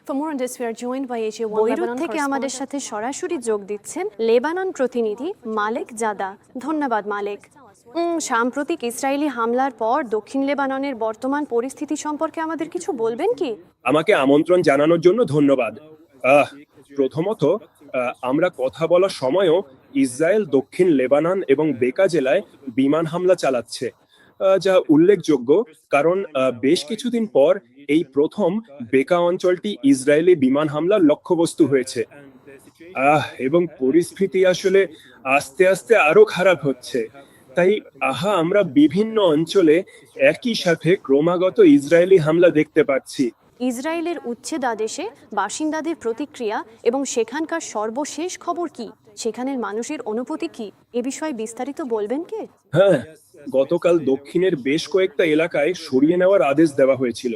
For more on this, we are joined by AJ1 Beirut Lebanon থেকে আমাদের correspondent. সাথে সরাসরি যোগ দিচ্ছেন লেবানন প্রতিনিধি মালেক জাদা। ধন্যবাদ মালেক। সাম্প্রতিক ইসরায়েলি হামলার পর দক্ষিণ লেবাননের বর্তমান পরিস্থিতি সম্পর্কে আমাদের কিছু বলবেন কি? আমাকে আমন্ত্রণ জানানোর জন্য ধন্যবাদ। প্রথমত, আমরা কথা বলার সময়ও ইসরায়েল দক্ষিণ লেবানন এবং বেকা জেলায় বিমান হামলা চালাচ্ছে, যা উল্লেখযোগ্য কারণ বেশ কিছুদিন পর এই প্রথম বেকা অঞ্চলটি ইসরায়েলি বিমান হামলার লক্ষ্যবস্তু হয়েছে। এবং পরিস্থিতি আসলে আস্তে আস্তে আরো খারাপ হচ্ছে। তাই আমরা বিভিন্ন অঞ্চলে একই সাথে ক্রমাগত ইসরায়েলি হামলা দেখতে পাচ্ছি। ইসরায়েলের উচ্ছেদ আদেশে বাসিন্দাদের প্রতিক্রিয়া এবং সেখানকার সর্বশেষ খবর কি? সেখানের মানুষের অনুভূতি কি? এ বিষয়ে বিস্তারিত বলবেন কি? হ্যাঁ, গতকাল দক্ষিণের বেশ কয়েকটা এলাকায় সরিয়ে নেওয়ার আদেশ দেওয়া হয়েছিল,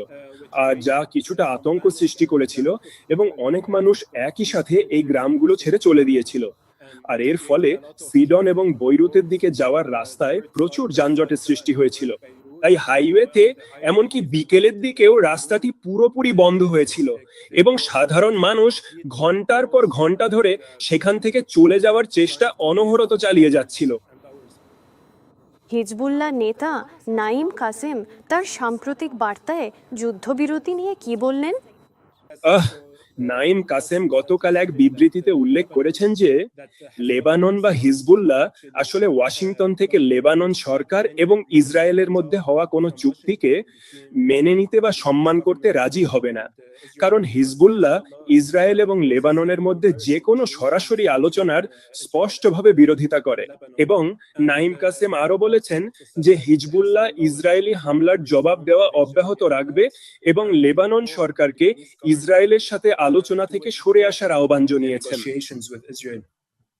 আর যা কিছুটা আতঙ্ক সৃষ্টি করেছিল এবং অনেক মানুষ একই সাথে এই গ্রামগুলো ছেড়ে চলে দিয়েছিল। আর এর ফলে সিডন এবং বৈরুতের দিকে যাওয়ার রাস্তায় প্রচুর যানজটের সৃষ্টি হয়েছিল। তাই হাইওয়েতে এমনকি বিকেলের দিকেও রাস্তাটি পুরোপুরি বন্ধ হয়েছিল এবং সাধারণ মানুষ ঘন্টার পর ঘন্টা ধরে সেখান থেকে চলে যাওয়ার চেষ্টা অনবরত চালিয়ে যাচ্ছিল। হিজবুল্লাহ নেতা নাইম কাসেম তার সাম্প্রতিক বার্তায় যুদ্ধবিরতি নিয়ে কি বললেন? নাইম কাসেম গতকাল এক বিবৃতিতে উল্লেখ করেছেন যে লেবানন বা হিজবুল্লাহ আসলে ওয়াশিংটন থেকে লেবানন সরকার এবং ইসরায়েলের মধ্যে হওয়া কোনো চুক্তিকে মেনে নিতে বা সম্মান করতে রাজি হবে না, কারণ হিজবুল্লাহ ইসরায়েল এবং লেবাননের মধ্যে যে কোনো সরাসরি আলোচনার স্পষ্টভাবে বিরোধিতা করে। এবং নাইম কাসেম আরো বলেছেন যে হিজবুল্লাহ ইসরায়েলি হামলার জবাব দেওয়া অব্যাহত রাখবে এবং লেবানন সরকারকে ইসরায়েলের সাথে আলোচনা থেকে সরে আসার আহ্বান জানিয়েছেন।